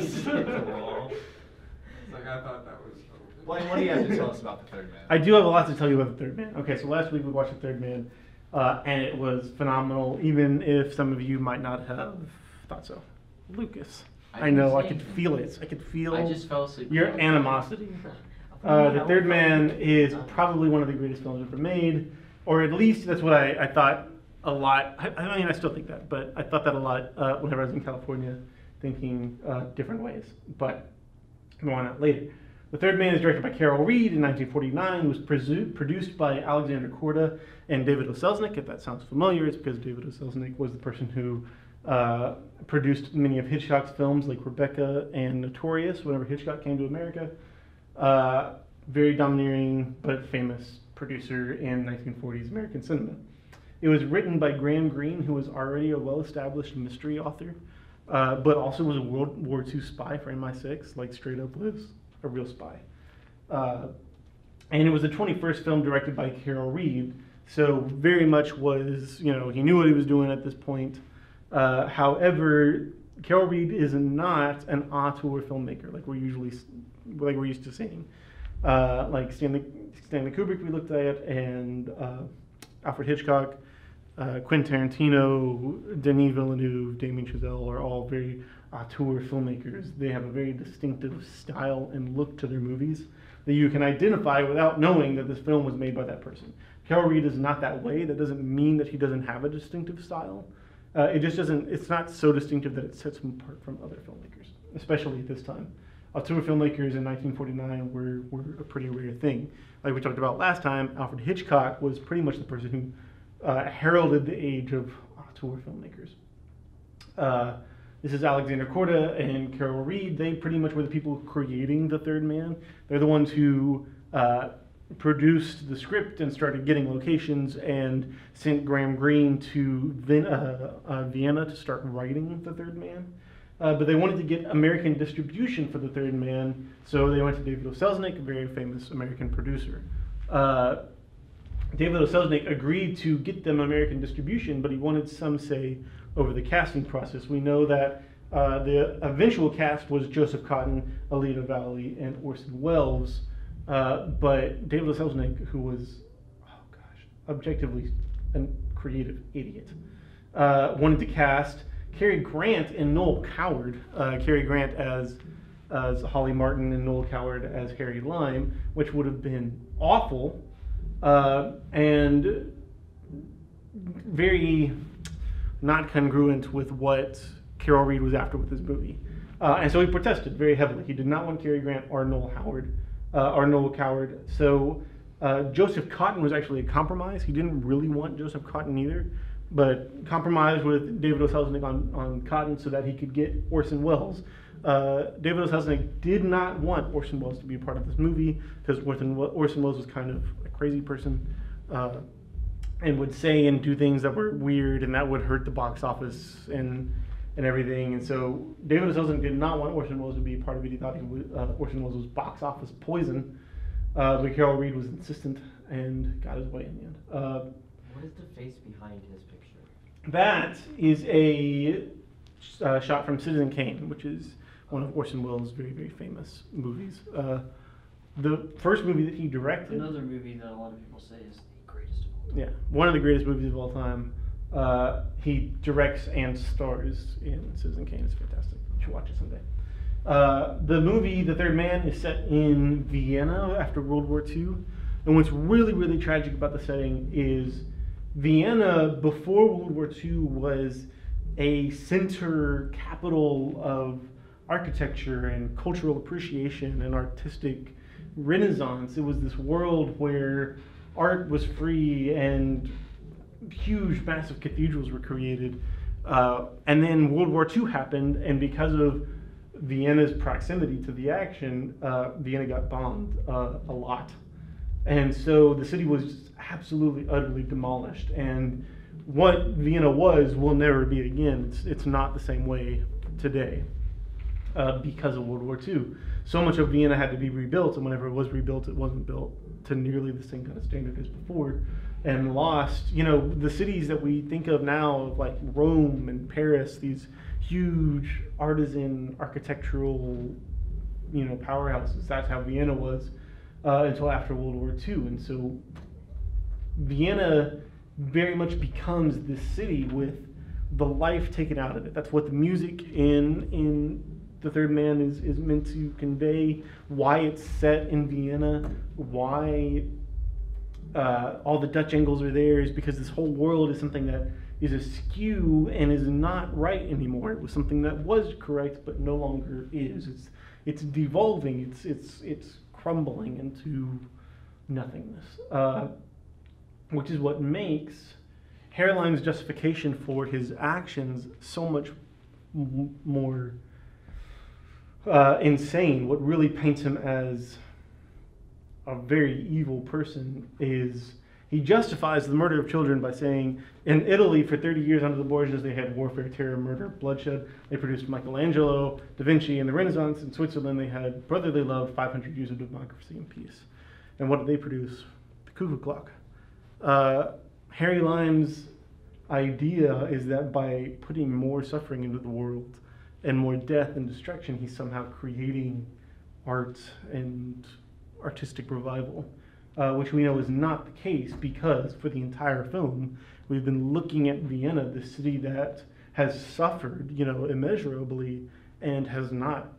It's like I thought that was. Blaine, what do you have to tell us about The Third Man? I do have a lot to tell you about The Third Man. Okay, so last week we watched The Third Man, and it was phenomenal, even if some of you might not have thought so. Lucas, I know, I could feel it. I could feel I just fell asleep. your animosity. The Third Man is probably one of the greatest films ever made, or at least that's what I thought a lot. I mean, I still think that, but I thought that a lot whenever I was in California, thinking different ways. But more on that later. The Third Man is directed by Carol Reed in 1949. It was produced by Alexander Korda and David O. Selznick. If that sounds familiar, it's because David O. Selznick was the person who produced many of Hitchcock's films like Rebecca and Notorious whenever Hitchcock came to America. Very domineering but famous producer in 1940s American cinema. It was written by Graham Greene, who was already a well-established mystery author, but also was a World War II spy for MI6, like straight up was a real spy. And it was the 21st film directed by Carol Reed, so very much was, he knew what he was doing at this point. However, Carol Reed is not an auteur filmmaker like we're used to seeing. Like Stanley Kubrick we looked at, and Alfred Hitchcock, Quentin Tarantino, Denis Villeneuve, Damien Chazelle are all very auteur filmmakers. They have a very distinctive style and look to their movies that you can identify without knowing that this film was made by that person. Carol Reed is not that way. That doesn't mean that he doesn't have a distinctive style. It just doesn't, it's not so distinctive that it sets him apart from other filmmakers, especially at this time. Auteur filmmakers in 1949 were a pretty rare thing. Like we talked about last time, Alfred Hitchcock was pretty much the person who heralded the age of auteur filmmakers. This is Alexander Korda and Carol Reed. They pretty much were the people creating The Third Man. They're the ones who produced the script and started getting locations and sent Graham Greene to Vienna to start writing The Third Man. But they wanted to get American distribution for The Third Man, so they went to David O. Selznick, a very famous American producer. David O. Selznick agreed to get them American distribution, but he wanted some say over the casting process. We know that the eventual cast was Joseph Cotten, Alida Valli, and Orson Welles, but David O. Selznick, who was, objectively a creative idiot, wanted to cast Cary Grant and Noel Coward. Cary Grant as Holly Martin and Noel Coward as Harry Lime, which would have been awful and very not congruent with what Carol Reed was after with this movie. And so he protested very heavily. He did not want Cary Grant or Noel Coward. So Joseph Cotten was actually a compromise. He didn't really want Joseph Cotten either, but compromised with David O. Selznick on Cotten so that he could get Orson Welles. David O. Selznick did not want Orson Welles to be a part of this movie because Orson Welles was kind of a crazy person and would say and do things that were weird and that would hurt the box office and everything. And so David O. Selznick did not want Orson Welles to be a part of it. He thought Orson Welles was box office poison. But Carol Reed was insistent and got his way in the end. What is the face behind his picture? That is a shot from Citizen Kane, which is one of Orson Welles' very, very famous movies. The first movie that he directed. Another movie that a lot of people say is the greatest of all time. Yeah, one of the greatest movies of all time. He directs and stars in Citizen Kane. It's fantastic. You should watch it someday. The movie, The Third Man, is set in Vienna after World War II. And what's really, really tragic about the setting is Vienna, before World War II, was a center capital of architecture and cultural appreciation and artistic renaissance. It was this world where art was free and huge, massive cathedrals were created. And then World War II happened, and because of Vienna's proximity to the action, Vienna got bombed a lot. And so the city was just absolutely, utterly demolished. And what Vienna was will never be again. It's not the same way today because of World War II. So much of Vienna had to be rebuilt, and whenever it was rebuilt, it wasn't built to nearly the same kind of standard as before, and lost, the cities that we think of now, like Rome and Paris, these huge artisan architectural, powerhouses. That's how Vienna was until after World War II. And so Vienna very much becomes this city with the life taken out of it. That's what the music in The Third Man is meant to convey, why it's set in Vienna, why all the Dutch angles are there, is because this whole world is something that is askew and is not right anymore. It was something that was correct but no longer is. It's devolving, it's crumbling into nothingness, which is what makes Herrline's justification for his actions so much more insane. What really paints him as a very evil person is he justifies the murder of children by saying, in Italy for 30 years under the Borgias, they had warfare, terror, murder, bloodshed. They produced Michelangelo, Da Vinci, in the Renaissance. In Switzerland, they had brotherly love, 500 years of democracy and peace. And what did they produce? The cuckoo clock. Harry Lime's idea is that by putting more suffering into the world and more death and destruction, he's somehow creating art and artistic revival, which we know is not the case, because for the entire film we've been looking at Vienna, the city that has suffered, immeasurably, and has not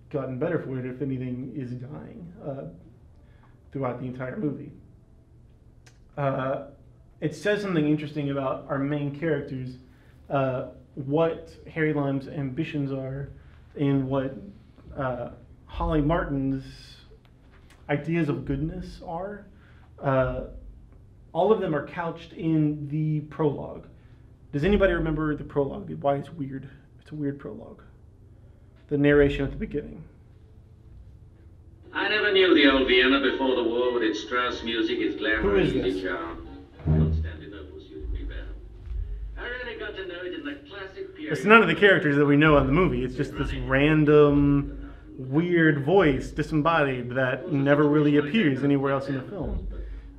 gotten better for it. If anything, is dying throughout the entire movie. It says something interesting about our main characters, what Harry Lime's ambitions are, and what Holly Martin's ideas of goodness are. All of them are couched in the prologue. Does anybody remember the prologue? Why it's weird? It's a weird prologue. The narration at the beginning. I never knew the old Vienna before the war with its Strauss music, its glamour, Who is easy this? charm. Constantinople suited me better. I really got to know it in the classic period. It's none of the characters that we know in the movie. It's just this random, weird voice, disembodied, that never really appears anywhere else in the film.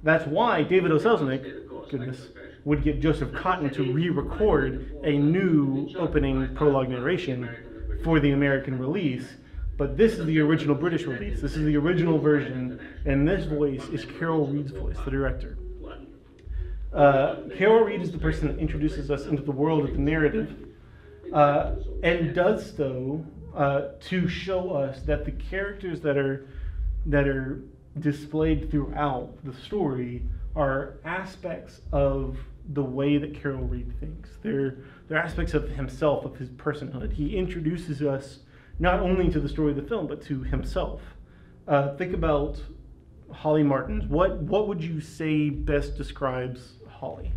That's why David O. Selznick, goodness, would get Joseph Cotton to re-record a new opening prologue narration for the American release. But this is the original British release. This is the original version, and this voice is Carol Reed's voice, the director. Carol Reed is the person that introduces us into the world of the narrative, and does so to show us that the characters that are displayed throughout the story are aspects of the way that Carol Reed thinks. They're aspects of himself, of his personhood. He introduces us not only to the story of the film, but to himself. Think about Holly Martins. What would you say best describes Holly?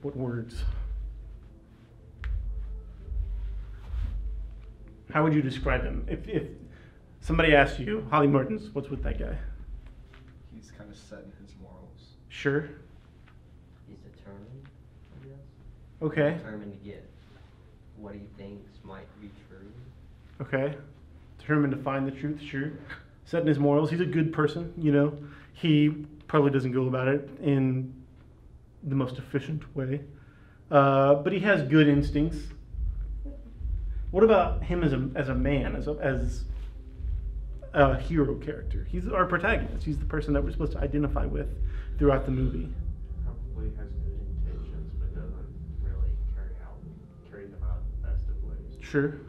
What words? How would you describe him? If somebody asked you, Holly Martins, what's with that guy? He's kind of set in his morals. Sure. He's determined, I guess. Okay. Determined to get what he thinks might be true. Okay. Determined to find the truth, sure. Set in his morals. He's a good person, He probably doesn't go about it in the most efficient way. But he has good instincts. What about him as a man, as a hero character? He's our protagonist. He's the person that we're supposed to identify with throughout the movie. Probably has good intentions, but doesn't really carry them out in the best of ways. Sure.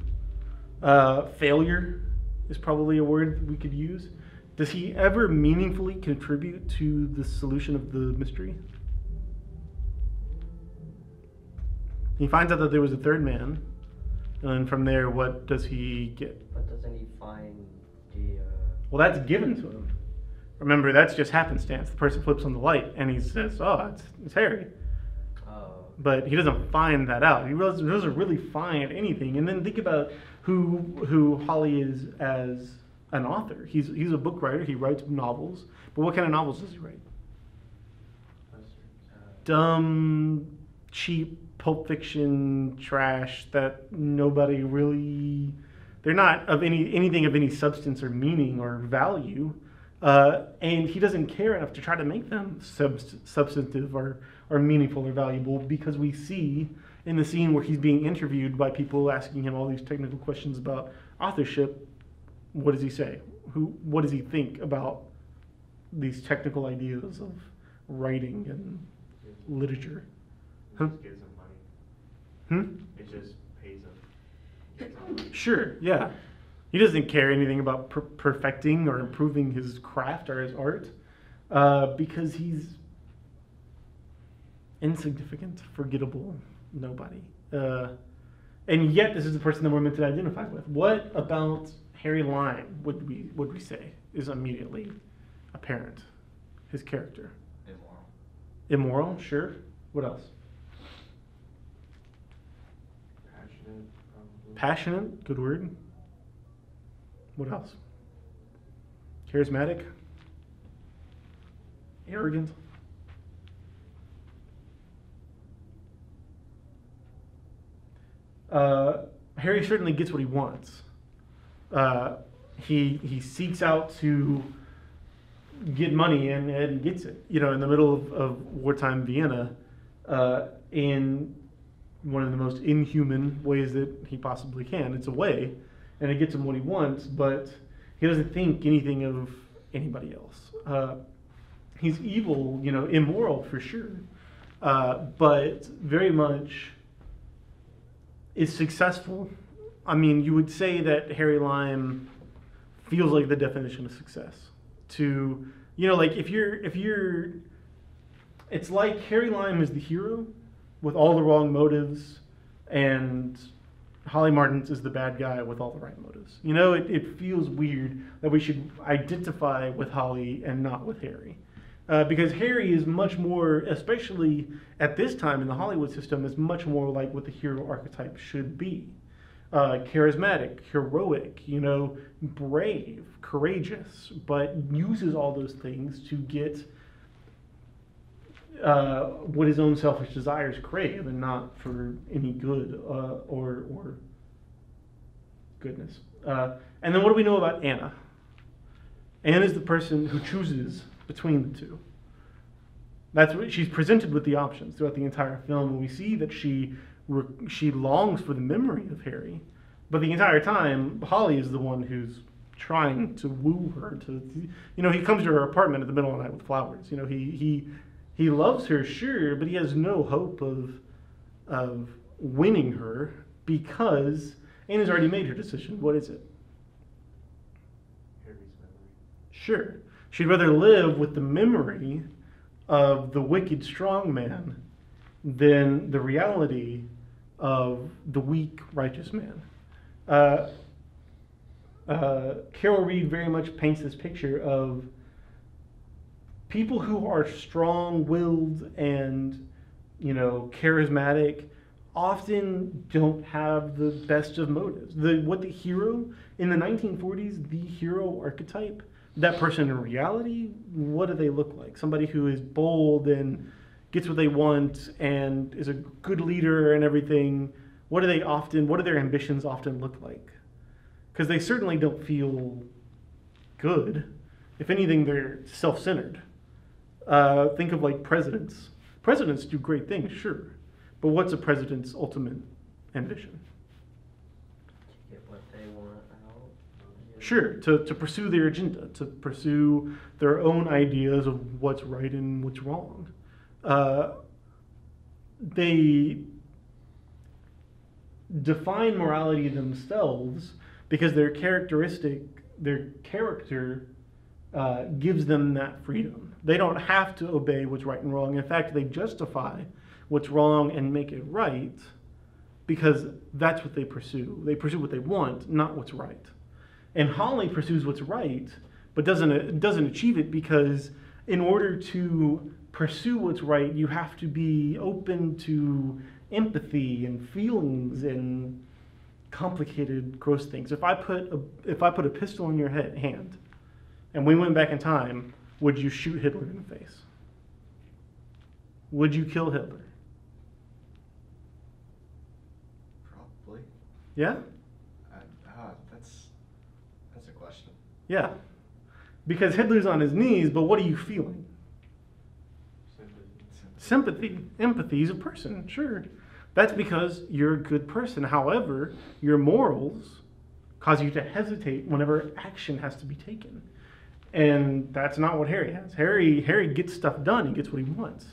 Failure is probably a word we could use. Does he ever meaningfully contribute to the solution of the mystery? He finds out that there was a third man, and then from there, what does he get? But doesn't he find the... Well, that's given to him. Remember, that's just happenstance. The person flips on the light, and he says, oh, it's Harry. But he doesn't find that out. He doesn't really find anything. And then think about who Holly is as an author. He's a book writer. He writes novels. But what kind of novels does he write? Dumb, cheap, Pulp Fiction trash that nobody really... They're not of anything of any substance or meaning or value. And he doesn't care enough to try to make them substantive or meaningful or valuable, because we see in the scene where he's being interviewed by people asking him all these technical questions about authorship, what does he say? What does he think about these technical ideas of writing and literature? It Huh? just gives him money. It just pays him. Gets him money. Sure, yeah. He doesn't care anything about perfecting or improving his craft or his art because he's insignificant, forgettable, nobody. And yet, this is the person that we're meant to identify with. What about Harry Lime would we say is immediately apparent? His character. Immoral. Immoral, sure. What else? Passionate, probably. Passionate, good word. What else? Charismatic. Arrogant. Harry certainly gets what he wants. He seeks out to get money and gets it. You know, in the middle of wartime Vienna, in one of the most inhuman ways that he possibly can. It's a way, and it gets him what he wants, but he doesn't think anything of anybody else. He's evil, you know, immoral for sure, but very much is successful. I mean, you would say that Harry Lime feels like the definition of success. To, you know, like if you're, it's like Harry Lime is the hero with all the wrong motives, and Holly Martins is the bad guy with all the right motives. You know, it feels weird that we should identify with Holly and not with Harry. Because Harry is much more, especially at this time in the Hollywood system, is much more like what the hero archetype should be. Charismatic, heroic, you know, brave, courageous, but uses all those things to get what his own selfish desires crave, and not for any good or goodness. And then what do we know about Anna? Anna is the person who chooses between the two. That's what she's presented with the options throughout the entire film, and we see that she longs for the memory of Harry, but the entire time Holly is the one who's trying to woo her. You know, he comes to her apartment in the middle of the night with flowers. You know, he loves her, sure, but he has no hope of winning her because Anna's already made her decision. What is it? Harry's memory. Sure. She'd rather live with the memory of the wicked strong man than the reality of the weak righteous man. Carol Reed very much paints this picture of people who are strong-willed and, you know, charismatic often don't have the best of motives. What the hero in the 1940s, the hero archetype, that person in reality, what do they look like? Somebody who is bold and gets what they want and is a good leader and everything. What do their ambitions often look like? Because they certainly don't feel good. If anything, they're self-centered. Think of like presidents. Presidents do great things, sure. But what's a president's ultimate ambition? Get what they want out. Sure, to pursue their agenda, to pursue their own ideas of what's right and what's wrong. They define morality themselves because their character gives them that freedom. They don't have to obey what's right and wrong. In fact, they justify what's wrong and make it right because that's what they pursue. They pursue what they want, not what's right. And Holly pursues what's right, but doesn't achieve it because in order to pursue what's right, you have to be open to empathy and feelings and complicated, gross things. If I put a pistol in your hand, and we went back in time, would you shoot Hitler in the face? Would you kill Hitler? Probably. Yeah? That's a question. Yeah. Because Hitler's on his knees, but what are you feeling? Sympathy. Empathy. He's a person, sure. That's because you're a good person. However, your morals cause you to hesitate whenever action has to be taken. And that's not what Harry has. Harry gets stuff done. He gets what he wants.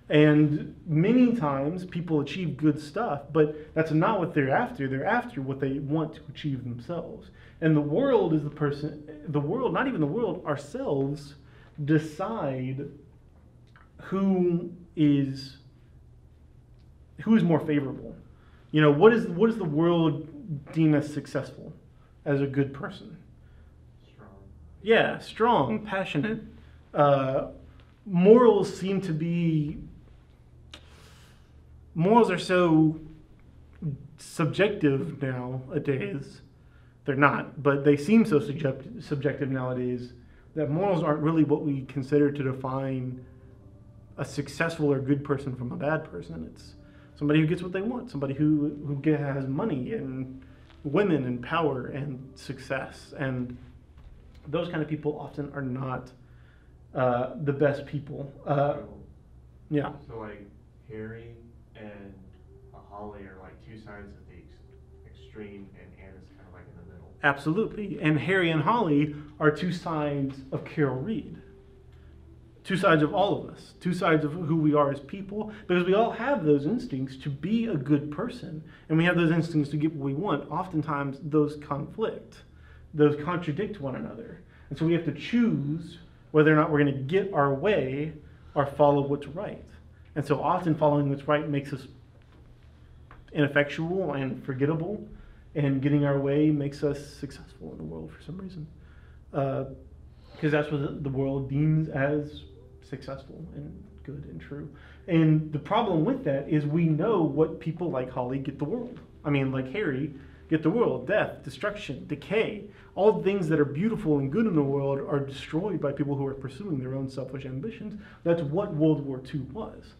And many times people achieve good stuff, but that's not what they're after. They're after what they want to achieve themselves. And the world is the world, not even the world, ourselves decide who is more favorable. You know, what is the world deem as successful, as a good person? Strong. Yeah, strong, passionate. Morals are so subjective nowadays. They're not, but they seem so subjective nowadays that morals aren't really what we consider to define a successful or good person from a bad person. It's somebody who gets what they want, somebody who has money and women and power and success. And those kind of people often are not the best people. Yeah. So like Harry and Holly are like two sides of the extreme, and Anna's kind of like in the middle. Absolutely. And Harry and Holly are two sides of Carol Reed. Two sides of all of us. Two sides of who we are as people. Because we all have those instincts to be a good person. And we have those instincts to get what we want. Oftentimes those conflict. Those contradict one another. And so we have to choose whether or not we're going to get our way or follow what's right. And so often following what's right makes us ineffectual and forgettable. And getting our way makes us successful in the world for some reason. Because that's what the world deems as successful and good and true. And the problem with that is we know what people like Holly get the world. I mean, like Harry get the world. Death, destruction, decay. All the things that are beautiful and good in the world are destroyed by people who are pursuing their own selfish ambitions. That's what World War II was.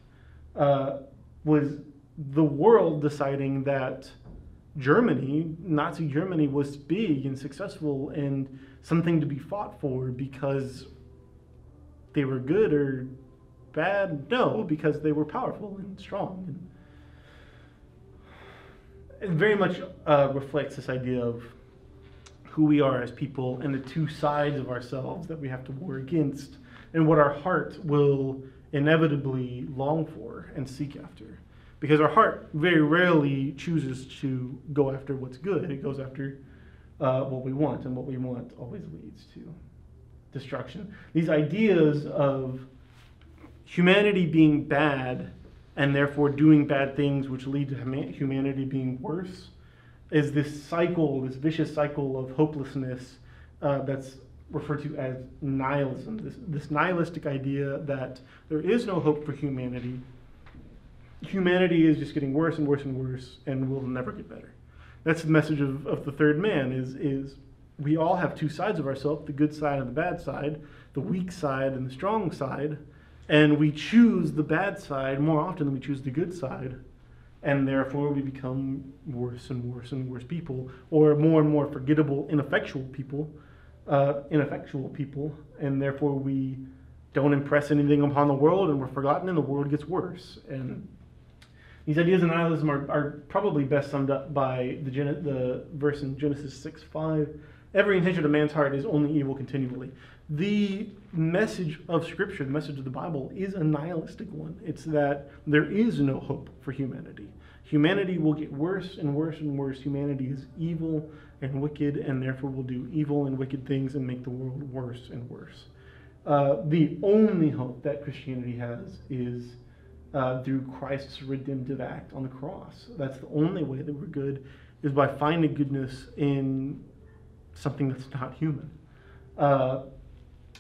Was the world deciding that Germany, Nazi Germany, was big and successful and something to be fought for because they were good or bad? No, because they were powerful and strong. And it very much reflects this idea of who we are as people and the two sides of ourselves that we have to war against, and what our heart will inevitably long for and seek after. Because our heart very rarely chooses to go after what's good. It goes after what we want, and what we want always leads to destruction. These ideas of humanity being bad and therefore doing bad things which lead to humanity being worse is this cycle, this vicious cycle of hopelessness that's referred to as nihilism. This nihilistic idea that there is no hope for humanity. Humanity is just getting worse and worse and worse and will never get better. That's the message of the third man is we all have two sides of ourselves, the good side and the bad side, the weak side and the strong side, and we choose the bad side more often than we choose the good side, and therefore we become worse and worse and worse people, or more and more forgettable, ineffectual people, and therefore we don't impress anything upon the world, and we're forgotten, and the world gets worse. And these ideas of nihilism are probably best summed up by the verse in Genesis 6:5. Every intention of man's heart is only evil continually. The message of Scripture, the message of the Bible, is a nihilistic one. It's that there is no hope for humanity. Humanity will get worse and worse and worse. Humanity is evil and wicked, and therefore will do evil and wicked things and make the world worse and worse. The only hope that Christianity has is through Christ's redemptive act on the cross. That's the only way that we're good, is by finding goodness in something that's not human.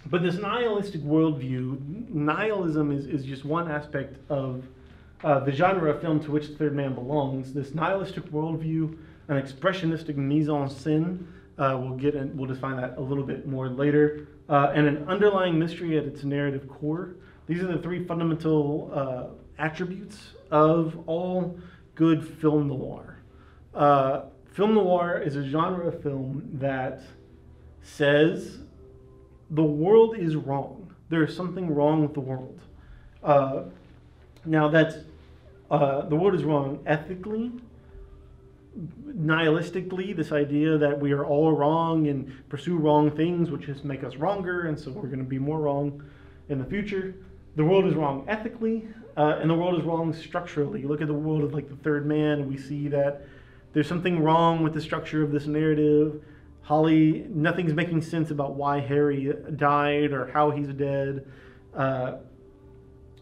But this nihilistic worldview, nihilism is just one aspect of the genre of film to which the third man belongs. This nihilistic worldview, an expressionistic mise en scène, we'll define that a little bit more later, and an underlying mystery at its narrative core. These are the three fundamental attributes of all good film noir. Film noir is a genre of film that says the world is wrong. There is something wrong with the world. Now that's The world is wrong ethically, nihilistically, this idea that we are all wrong and pursue wrong things, which just make us wronger, and so we're going to be more wrong in the future. The world is wrong ethically, and the world is wrong structurally. You look at the world of like the third man, and we see that there's something wrong with the structure of this narrative. Holly, nothing's making sense about why Harry died or how he's dead.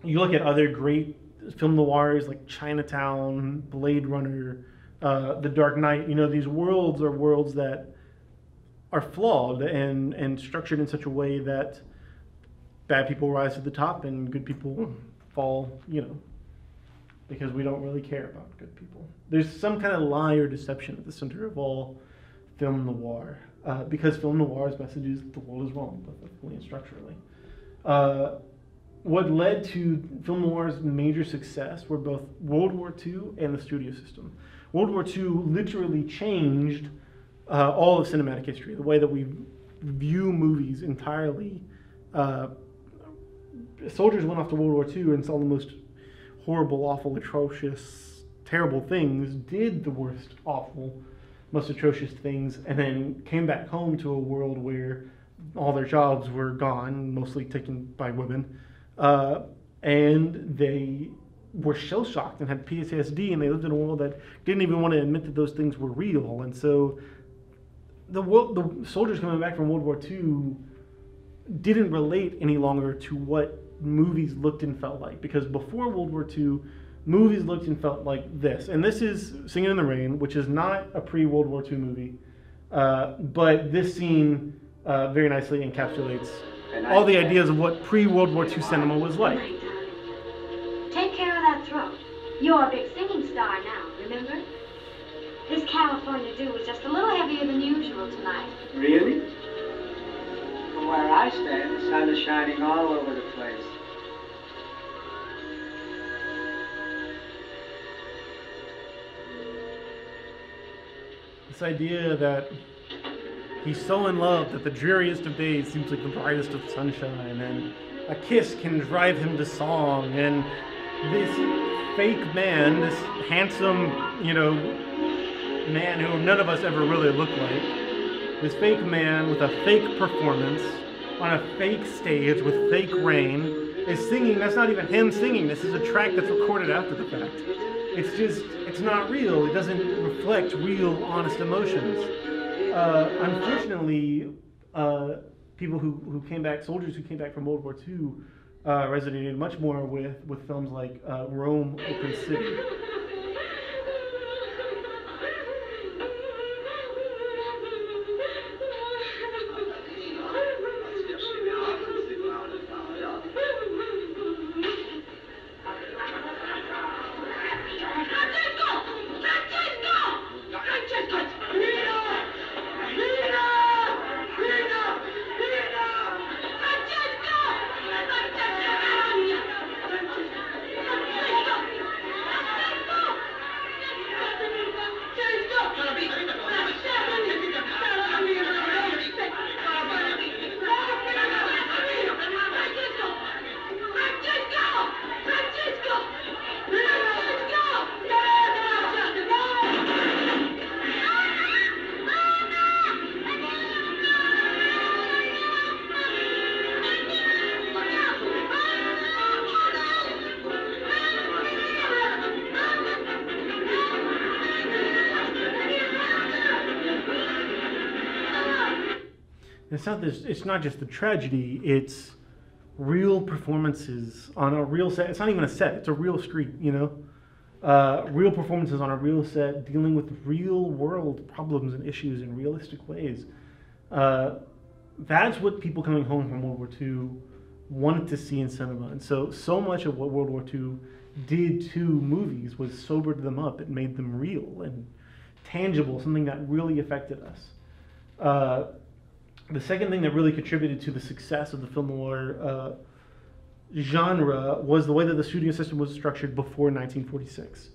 You look at other great film noirs like Chinatown, Blade Runner, The Dark Knight. You know, these worlds are worlds that are flawed and structured in such a way that bad people rise to the top and good people fall, you know, because we don't really care about good people. There's some kind of lie or deception at the center of all film noir, because film noir's message is the world is wrong, both ethically and structurally. What led to film noir's major success were both World War II and the studio system. World War II literally changed all of cinematic history, the way that we view movies entirely. Soldiers went off to World War II and saw the most horrible, awful, atrocious, terrible things, did the worst, awful, most atrocious things, and then came back home to a world where all their jobs were gone, mostly taken by women, and they were shell-shocked and had PTSD, and they lived in a world that didn't even want to admit that those things were real. And so the soldiers coming back from World War II didn't relate any longer to what movies looked and felt like, because before World War II, movies looked and felt like this. And this is Singing in the Rain, which is not a pre-World War II movie, but this scene very nicely encapsulates all the ideas of what pre-World War II cinema was like. Take care of that throat. You're a big singing star now, remember? This California dew was just a little heavier than usual tonight. Really? From where I stand, the sun is shining all over the place. This idea that he's so in love that the dreariest of days seems like the brightest of sunshine, and a kiss can drive him to song, and this fake man, this handsome, you know, man who none of us ever really look like, this fake man with a fake performance on a fake stage with fake rain is singing. That's not even him singing. This is a track that's recorded after the fact. It's just, it's not real. It doesn't reflect real, honest emotions. Unfortunately, people who came back, soldiers who came back from World War II, resonated much more with films like Rome, Open City. It's not just the tragedy, it's real performances on a real set. It's not even a set, it's a real street, you know? Real performances on a real set, dealing with real world problems and issues in realistic ways. That's what people coming home from World War II wanted to see in cinema. And so much of what World War II did to movies was sobered them up. It made them real and tangible, something that really affected us. The second thing that really contributed to the success of the film noir genre was the way that the studio system was structured before 1946.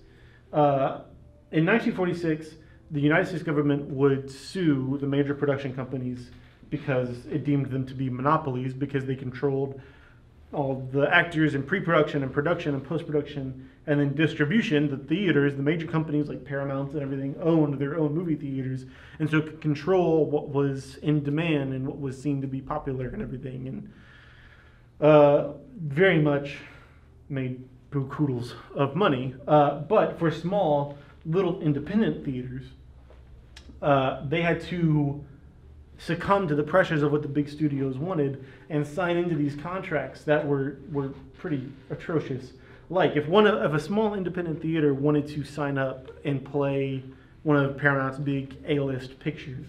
In 1946, the United States government would sue the major production companies because it deemed them to be monopolies, because they controlled all the actors in pre-production and production and post-production, And then distribution, the theaters, the major companies like Paramount and everything owned their own movie theaters, and so could control what was in demand and what was seen to be popular and everything, and very much made buku of money. But for small, little independent theaters, they had to succumb to the pressures of what the big studios wanted and sign into these contracts that were pretty atrocious. Like if if a small independent theater wanted to sign up and play one of Paramount's big A-list pictures,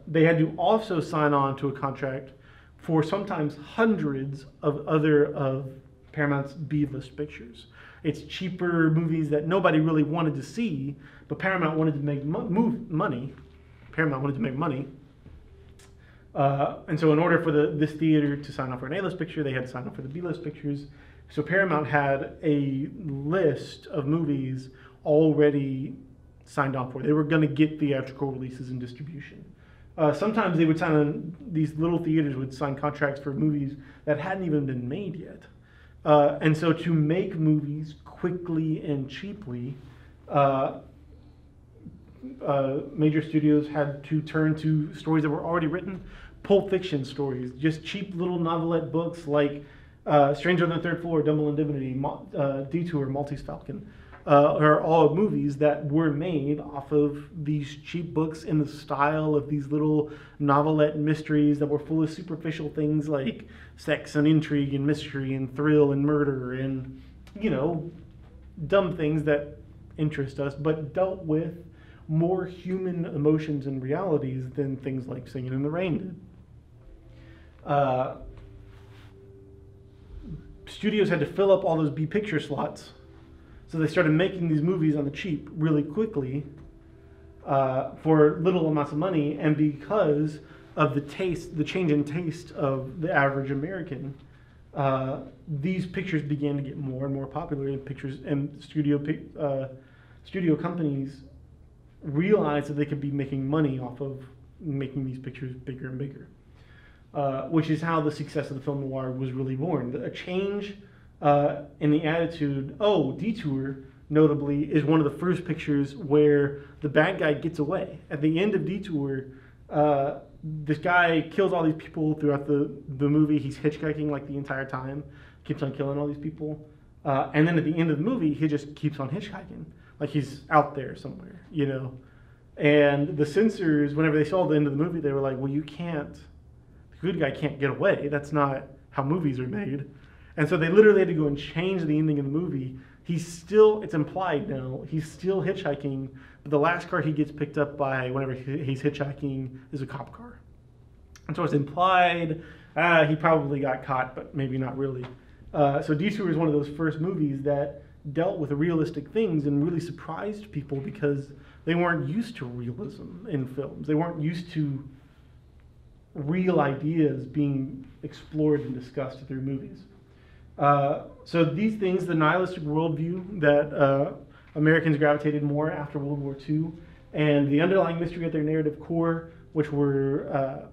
they had to also sign on to a contract for sometimes hundreds of other Paramount's B-list pictures. It's cheaper movies that nobody really wanted to see, but Paramount wanted to make money. Paramount wanted to make money. And so in order for this theater to sign up for an A-list picture, they had to sign up for the B-list pictures. So Paramount had a list of movies already signed on for. They were going to get theatrical releases and distribution. Sometimes they would sign on, these little theaters would sign contracts for movies that hadn't even been made yet. And so to make movies quickly and cheaply, major studios had to turn to stories that were already written, Pulp Fiction stories, just cheap little novelette books like Stranger on the Third Floor, Double Indemnity, Detour, Maltese Falcon, are all movies that were made off of these cheap books in the style of these little novelette mysteries that were full of superficial things like sex and intrigue and mystery and thrill and murder and, you know, dumb things that interest us, but dealt with more human emotions and realities than things like Singing in the Rain did. Studios had to fill up all those B picture slots, so they started making these movies on the cheap really quickly for little amounts of money, and because of the change in taste of the average American, these pictures began to get more and more popular, and studio companies realized that they could be making money off of making these pictures bigger and bigger. Which is how the success of the film noir was really born. A change in the attitude. Detour, notably, is one of the first pictures where the bad guy gets away. At the end of Detour, this guy kills all these people throughout the movie. He's hitchhiking like the entire time, keeps on killing all these people. And then at the end of the movie, he just keeps on hitchhiking. Like he's out there somewhere, you know. And the censors, whenever they saw the end of the movie, they were like, well, you can't. Good guy can't get away. That's not how movies are made. And so they literally had to go and change the ending of the movie. It's implied now, he's still hitchhiking, but the last car he gets picked up by whenever he's hitchhiking is a cop car. And so it's implied, he probably got caught, but maybe not really. So Detour is one of those first movies that dealt with realistic things and really surprised people because they weren't used to realism in films. They weren't used to real ideas being explored and discussed through movies. So these things, the nihilistic worldview that Americans gravitated more after World War II, and the underlying mystery at their narrative core, which were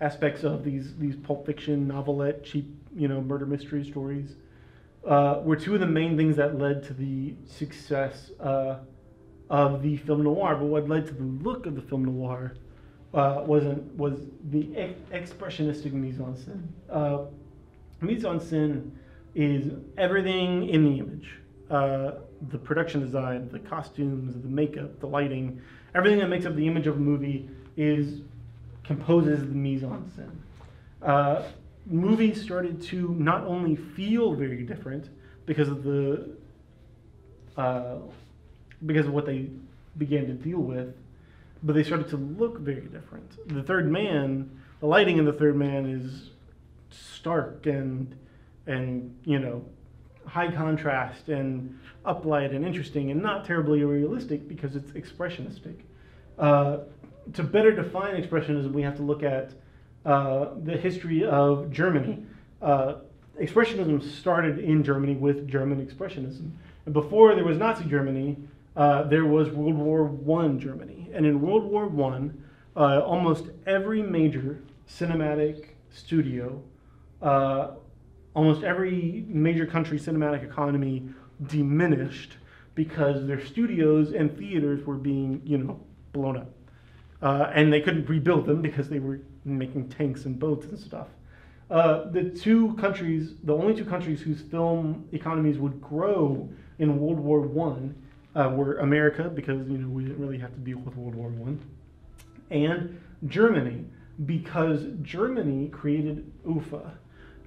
aspects of these Pulp Fiction, novelette, cheap, murder mystery stories, were two of the main things that led to the success of the film noir. But what led to the look of the film noir was the expressionistic mise-en-scène. Mise-en-scène is everything in the image. The production design, the costumes, the makeup, the lighting, everything that makes up the image of a movie composes the mise-en-scène. Movies started to not only feel very different because of what they began to deal with, but they started to look very different. The lighting in The Third Man is stark and high contrast and uplight and interesting and not terribly realistic because it's expressionistic. To better define expressionism, we have to look at the history of Germany. Expressionism started in Germany with German expressionism. And before there was Nazi Germany, there was World War I Germany. And in World War I, almost every major cinematic studio on almost every major country's cinematic economy diminished because their studios and theaters were being, blown up. And they couldn't rebuild them because they were making tanks and boats and stuff. The only two countries whose film economies would grow in World War I were America, because we didn't really have to deal with World War I, and Germany, because Germany created UFA.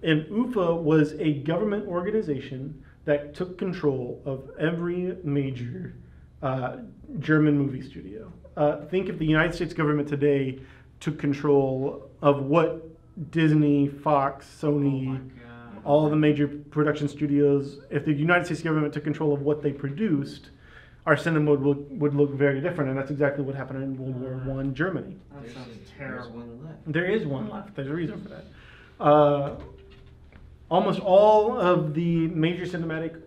And UFA was a government organization that took control of every major German movie studio. Think if the United States government today took control of what Disney, Fox, Sony, all the major production studios, if the United States government took control of what they produced, our cinema would look very different, and that's exactly what happened in World War I Germany. That sounds There's terrible. one left. There is one left. There's a reason for that. Almost all of the major cinematic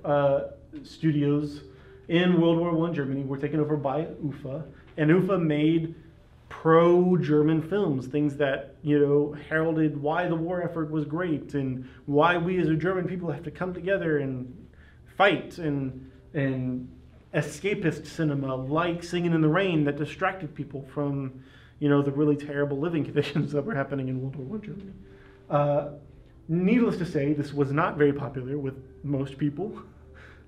studios in World War I Germany were taken over by UFA, and UFA made pro-German films, things that heralded why the war effort was great and why we as a German people have to come together and fight, and escapist cinema like Singing in the Rain that distracted people from the really terrible living conditions that were happening in World War I Germany. Needless to say, this was not very popular with most people,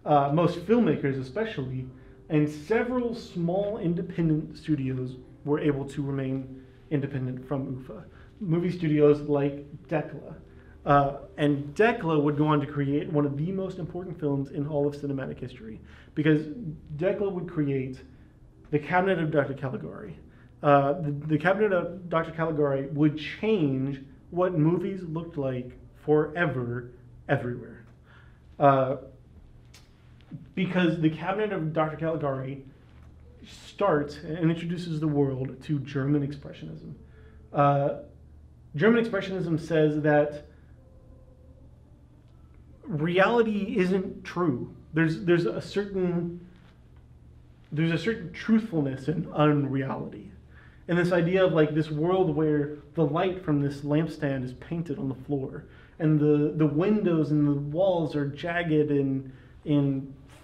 most filmmakers especially, and several small independent studios were able to remain independent from UFA. Movie studios like Decla. And Decla would go on to create one of the most important films in all of cinematic history, because Decla would create The Cabinet of Dr. Caligari. The Cabinet of Dr. Caligari would change what movies looked like forever, everywhere. Because The Cabinet of Dr. Caligari starts and introduces the world to German Expressionism. German Expressionism says that reality isn't true. There's a certain truthfulness in unreality. And this idea of like this world where the light from this lampstand is painted on the floor, and the windows and the walls are jagged and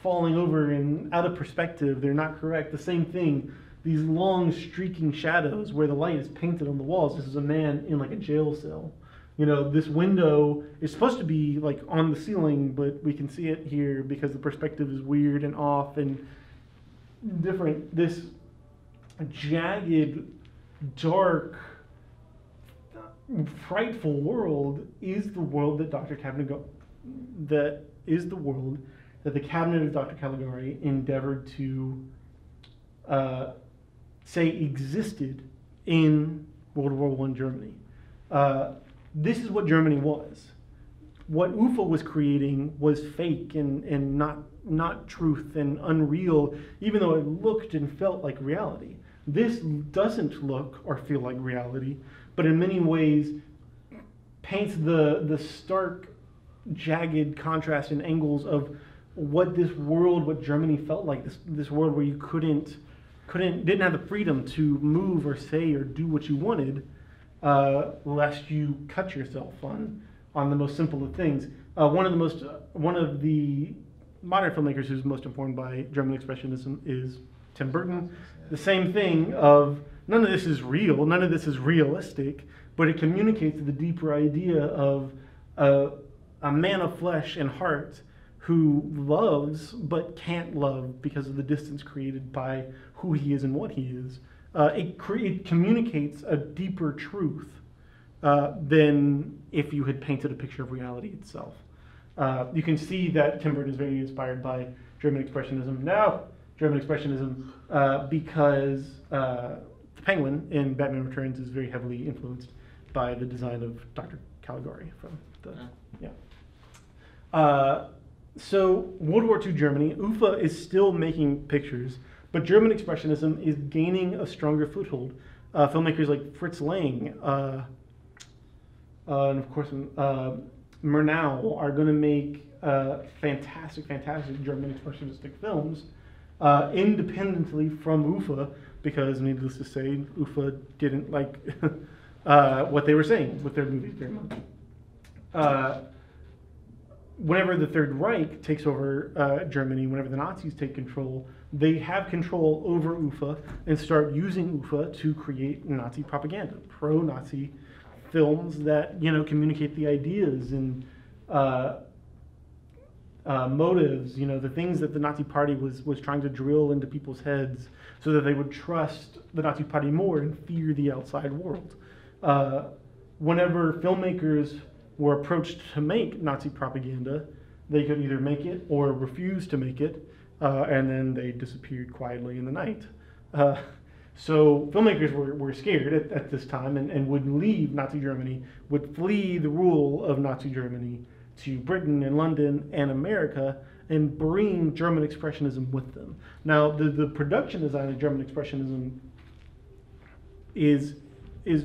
falling over and out of perspective, they're not correct. The same thing, these long streaking shadows where the light is painted on the walls. This is a man in like a jail cell. This window is supposed to be like on the ceiling, but we can see it here because the perspective is weird and off and different. This jagged, dark, frightful world is the world that the Cabinet of Dr. Caligari endeavored to say existed in World War I Germany. This is what Germany was. What UFA was creating was fake and not truth and unreal, even though it looked and felt like reality. This doesn't look or feel like reality, but in many ways paints the stark, jagged contrast and angles of what this world, what Germany felt like, this world where you didn't have the freedom to move or say or do what you wanted, lest you cut yourself on the most simple of things. One of the modern filmmakers who's most informed by German Expressionism is Tim Burton. The same thing of none of this is real, none of this is realistic, but it communicates the deeper idea of a man of flesh and heart who loves but can't love because of the distance created by who he is and what he is. It communicates a deeper truth than if you had painted a picture of reality itself. You can see that Tim Burton is very inspired by German Expressionism. Because the Penguin in Batman Returns is very heavily influenced by the design of Dr. Caligari from So World War II Germany, UFA is still making pictures, but German Expressionism is gaining a stronger foothold. Filmmakers like Fritz Lang and of course Murnau are going to make fantastic German Expressionistic films independently from UFA, because needless to say, UFA didn't like what they were saying with their movies very much. whenever the Third Reich takes over Germany, whenever the Nazis take control, they have control over UFA and start using UFA to create Nazi propaganda, pro-Nazi films that, you know, communicate the ideas and motives, you know, the things that the Nazi Party was trying to drill into people's heads so that they would trust the Nazi Party more and fear the outside world. Whenever filmmakers were approached to make Nazi propaganda, they could either make it or refuse to make it, and then they disappeared quietly in the night. So filmmakers were scared at this time and would leave Nazi Germany, would flee the rule of Nazi Germany to Britain and London and America and bring German Expressionism with them. Now, the production design of German Expressionism is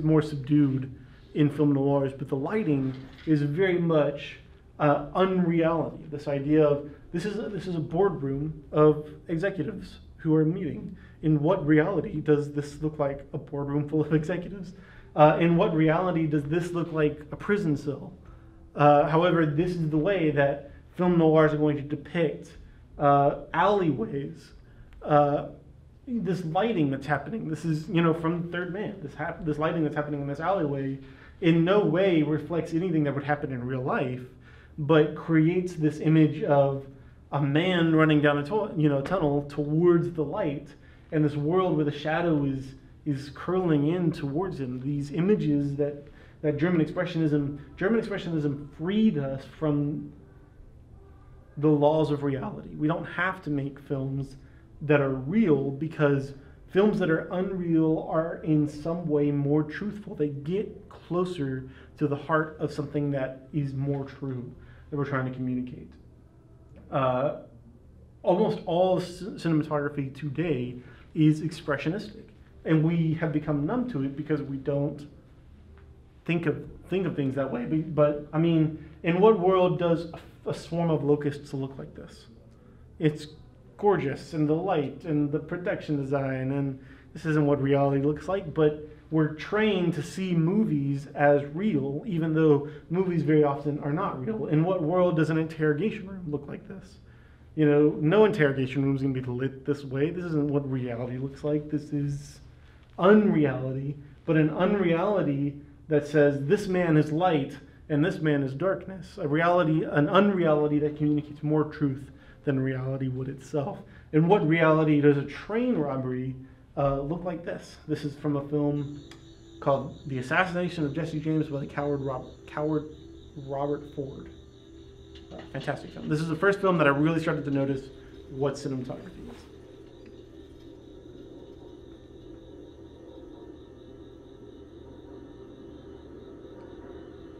more subdued in film noirs, but the lighting is very much unreality. This idea of this is a boardroom of executives who are meeting. In what reality does this look like a boardroom full of executives? In what reality does this look like a prison cell? However, this is the way that film noirs are going to depict alleyways. This lighting that's happening, this is, you know, from Third Man. This lighting that's happening in this alleyway in no way reflects anything that would happen in real life, but creates this image of a man running down a tunnel towards the light, and this world where the shadow is curling in towards him. These images that German Expressionism freed us from the laws of reality. We don't have to make films that are real, because films that are unreal are in some way more truthful. They get closer to the heart of something that is more true that we're trying to communicate. Almost all cinematography today is expressionistic, and we have become numb to it because we don't think of things that way. But I mean, in what world does a swarm of locusts look like this? It's gorgeous, and the light and the production design, and this isn't what reality looks like, but we're trained to see movies as real, even though movies very often are not real. In what world does an interrogation room look like this? You know, no interrogation room is going to be lit this way. This isn't what reality looks like. This is unreality, but an unreality that says this man is light and this man is darkness. An unreality that communicates more truth than reality would itself. In what reality does a train robbery look like this? This is from a film called The Assassination of Jesse James by the coward Robert Ford. Fantastic film. This is the first film that I really started to notice what cinematography is.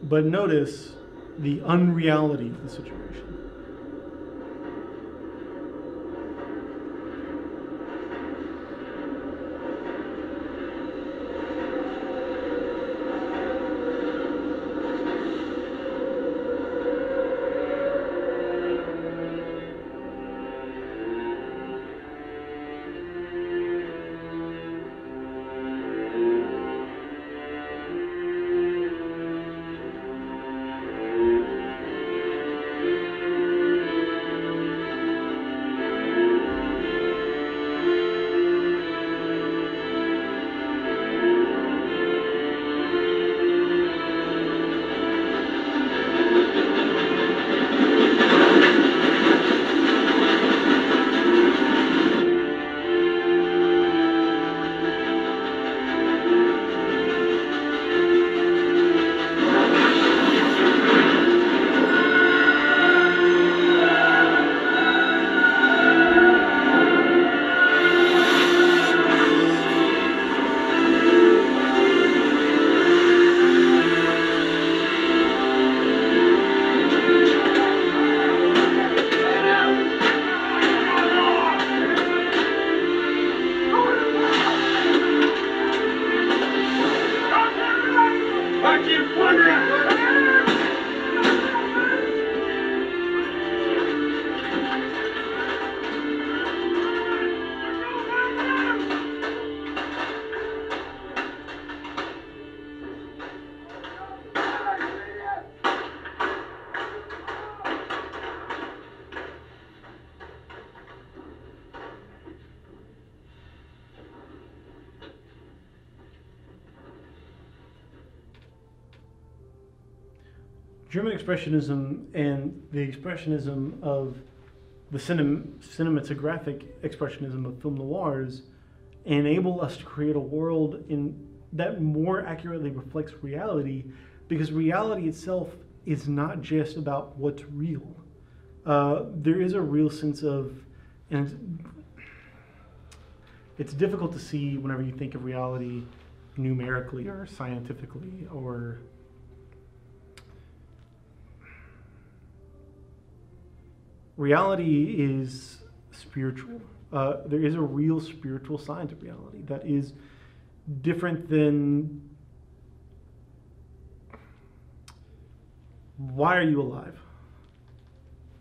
But notice the unreality of the situation. German Expressionism and the Expressionism of the cinematographic Expressionism of film noirs enable us to create a world that more accurately reflects reality, because reality itself is not just about what's real. There is a real sense of, and it's difficult to see whenever you think of reality numerically or scientifically, or reality is spiritual. There is a real spiritual side to reality that is different than why are you alive,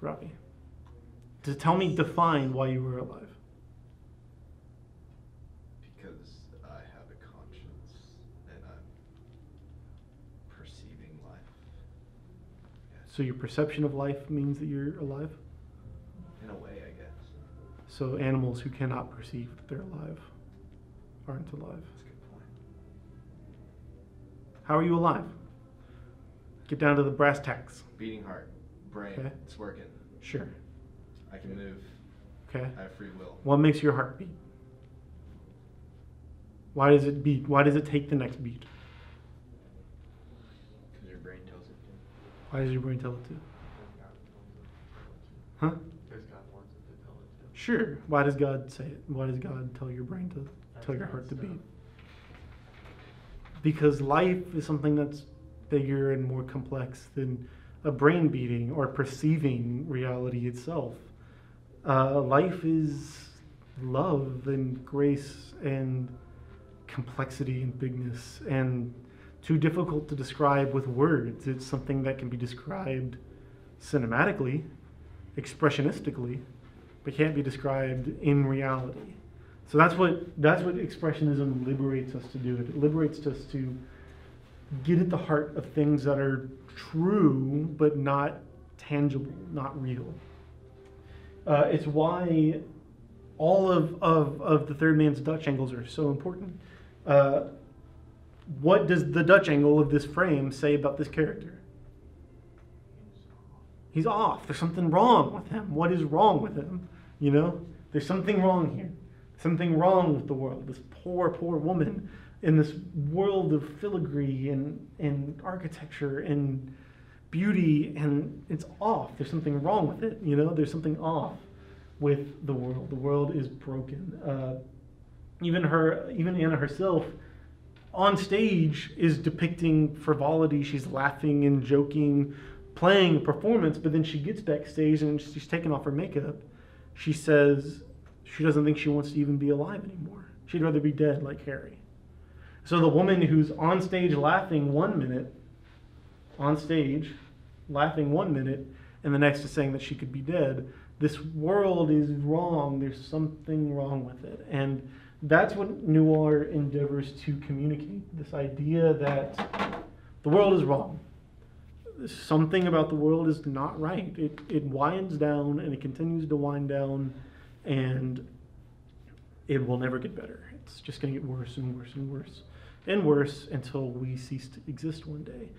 Robbie? Define why you were alive. Because I have a conscience and I'm perceiving life. So your perception of life means that you're alive? In a way, I guess. So animals who cannot perceive that they're alive aren't alive. That's a good point. How are you alive? Get down to the brass tacks. Beating heart, brain, Okay. it's working. Sure. I can move. Okay. I have free will. What makes your heart beat? Why does it beat? Why does it take the next beat? Because your brain tells it to. Why does your brain tell it to? Huh? Because God wants it to tell it to. Sure. Why does God say it? Why does God tell your brain to tell your heart to beat? Because life is something that's bigger and more complex than a brain beating or perceiving reality itself. Life is love and grace and complexity and bigness, and too difficult to describe with words. It's something that can be described cinematically, expressionistically, but can't be described in reality. So that's what expressionism liberates us to do. It liberates us to get at the heart of things that are true but not tangible, not real. It's why all of the third man's Dutch angles are so important. What does the Dutch angle of this frame say about this character? He's off. There's something wrong with him. What is wrong with him? You know, there's something wrong here. Something wrong with the world. This poor, poor woman in this world of filigree and architecture and beauty, and it's off. There's something wrong with it. You know, there's something off with the world. The world is broken. Even Anna herself, on stage, is depicting frivolity. She's laughing and joking, playing a performance, but then she gets backstage and she's taking off her makeup. She says she doesn't think she wants to even be alive anymore. She'd rather be dead like Harry. So the woman who's on stage laughing 1 minute, and the next is saying that she could be dead. This world is wrong. There's something wrong with it. And that's what Noir endeavors to communicate, this idea that the world is wrong. Something about the world is not right. It winds down, and it continues to wind down, and it will never get better. It's just going to get worse and worse and worse and worse until we cease to exist one day.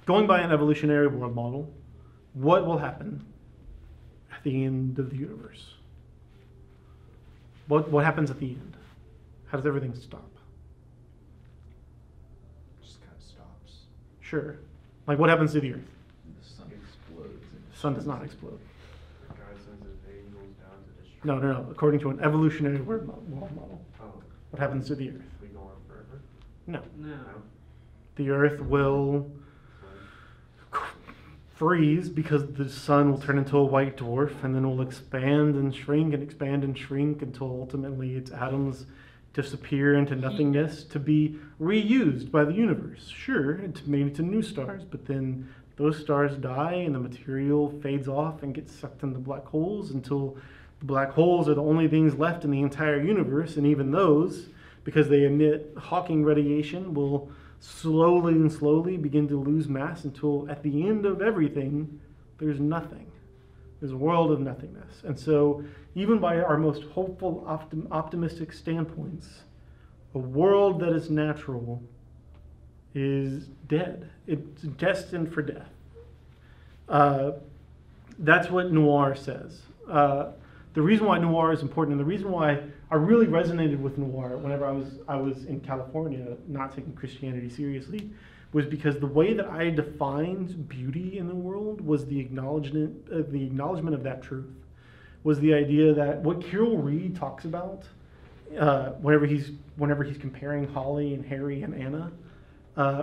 Going by an evolutionary world model, what will happen at the end of the universe? What happens at the end? How does everything stop? Just kind of stops. Sure. Like what happens to the earth? The sun explodes. The sun does not explode. God sends his angels down to destroy. No. According to an evolutionary world model, Oh, what happens to the earth? we go on forever? No. No. No? The earth will freeze because the sun will turn into a white dwarf, and then will expand and shrink until ultimately its atoms disappear into nothingness to be reused by the universe. Sure, it's made into new stars, but then those stars die and the material fades off and gets sucked into black holes until the black holes are the only things left in the entire universe, and even those, because they emit Hawking radiation, will slowly begin to lose mass until at the end of everything, there's nothing. There's a world of nothingness. And so, even by our most hopeful, optimistic standpoints, a world that is natural is dead. It's destined for death. That's what Noir says. The reason why Noir is important, and the reason why I really resonated with Noir whenever I was in California, not taking Christianity seriously, was because the way that I defined beauty in the world was the acknowledgement of that truth. Was the idea that what Carol Reed talks about whenever he's comparing Holly and Harry and Anna,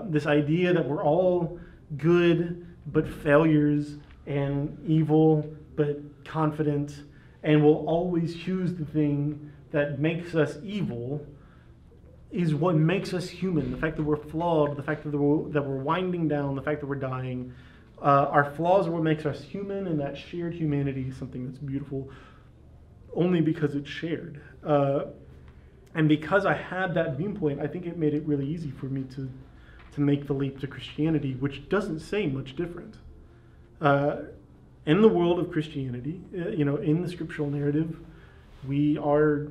this idea that we're all good but failures and evil but confident, and will always choose the thing that makes us evil, is what makes us human. The fact that we're flawed, the fact that we're winding down, the fact that we're dying. Our flaws are what makes us human, and that shared humanity is something that's beautiful only because it's shared. And because I had that viewpoint, I think it made it really easy for me to make the leap to Christianity, which doesn't say much different. In the world of Christianity, in the scriptural narrative, we are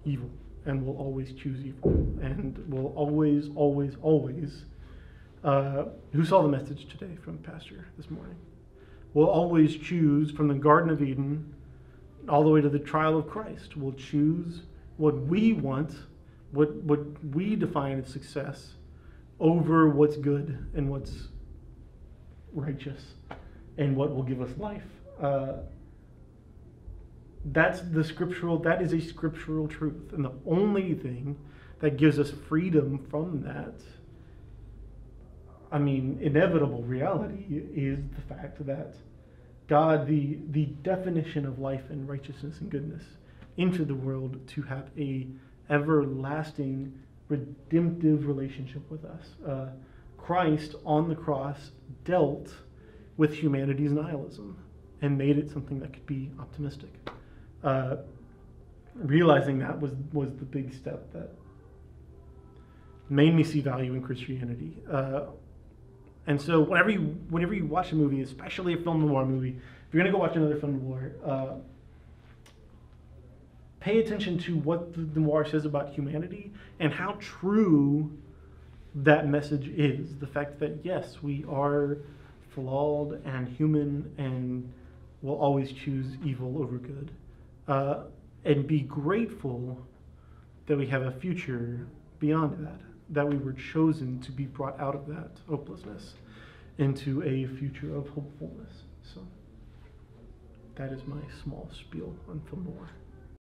evil and will always choose evil, and will always, always, always. Who saw the message today from Pastor this morning? We'll always choose from the Garden of Eden all the way to the trial of Christ. We'll choose what we want, what we define as success, over what's good and what's righteous and what will give us life. That is a scriptural truth. And the only thing that gives us freedom from that, inevitable reality, is the fact that God, the definition of life and righteousness and goodness, into the world to have a everlasting, redemptive relationship with us. Christ on the cross dealt with humanity's nihilism and made it something that could be optimistic. Realizing that was the big step that made me see value in Christianity. And so whenever you watch a movie, especially a film noir movie, if you're going to go watch another film noir, pay attention to what the noir says about humanity and how true that message is. The fact that, yes, we are flawed and human and will always choose evil over good. And be grateful that we have a future beyond that we were chosen to be brought out of that hopelessness into a future of hopefulness. So that is my small spiel on film noir.